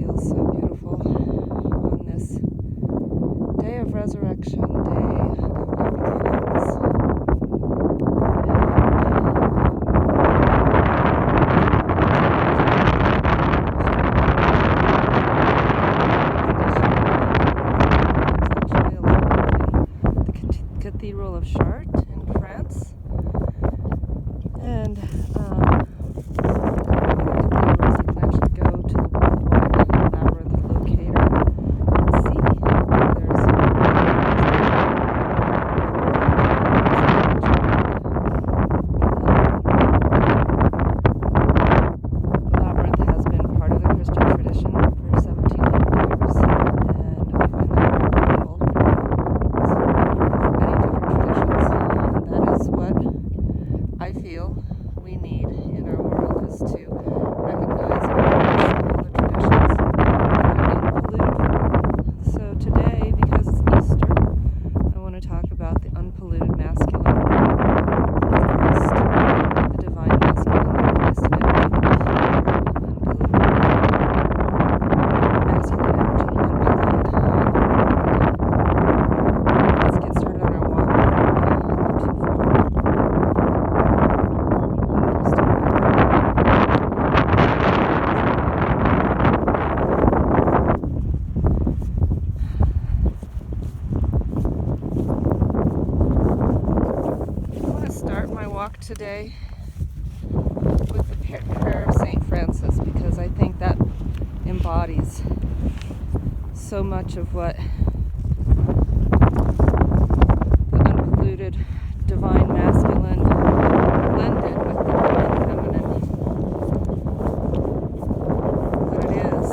feels so beautiful on this day of resurrection, day of new beginnings. The Cathedral of Chartres in France, and I feel we need in our world is to recognize and embrace all the traditions that are unpolluted. So today, because it's Easter, I want to talk about the unpolluted masculine of Christ, the divine masculine of Christ, and energy, the pure, undiluted masculine energy, unpolluted. Let's get started on our walk before we go too far. Today with the prayer of St. Francis, because I think that embodies so much of what the unpolluted divine masculine blended with the divine feminine, what it is.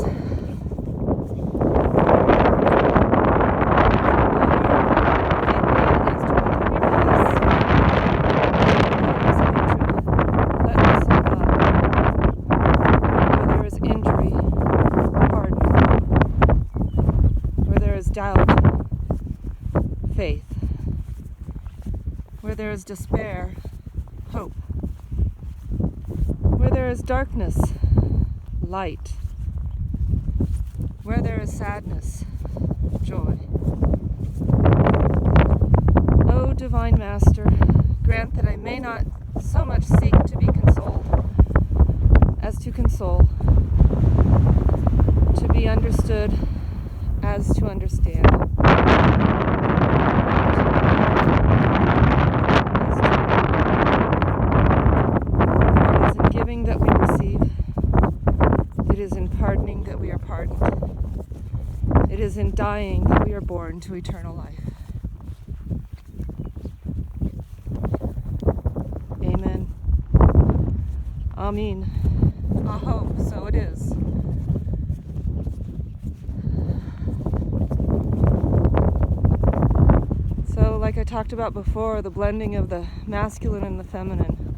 Doubt, faith. Where there is despair, hope. Where there is darkness, light. Where there is sadness, joy. O Divine Master, grant that I may not so much seek to be consoled as to console, to be understood as to understand. For it is in giving that we receive. It is in pardoning that we are pardoned. It is in dying that we are born to eternal life. Amen. Amen. Aho, so it is. Like I talked about before, the blending of the masculine and the feminine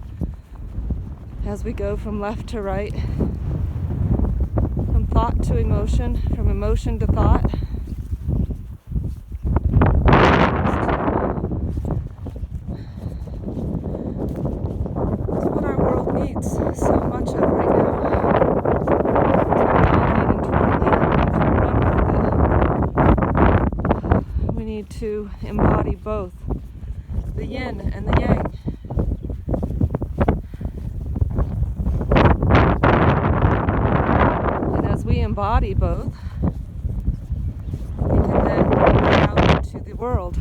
as we go from left to right, from thought to emotion, from emotion to thought. It's what our world needs so much of right now. We need to embody both the yin and the yang. And as we embody both, we can then bring that out into the world.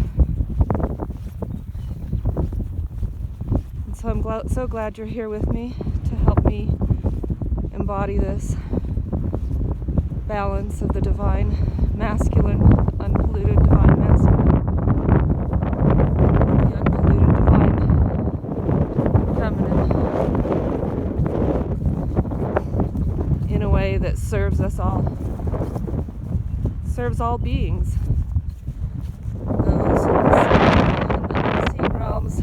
And so I'm so glad you're here with me to help me embody this balance of the divine masculine, unpolluted divine masculine, the unpolluted divine feminine, in a way that serves us all, serves all beings, those in the unseen realms.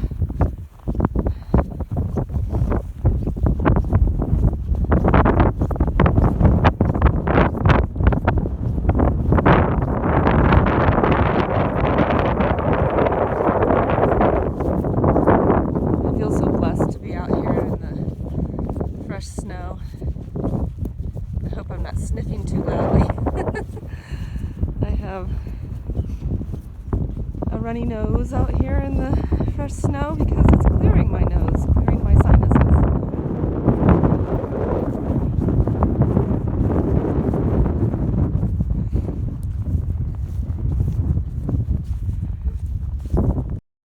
Snow. I hope I'm not sniffing too loudly. runny nose out here in the fresh snow because it's clearing my nose.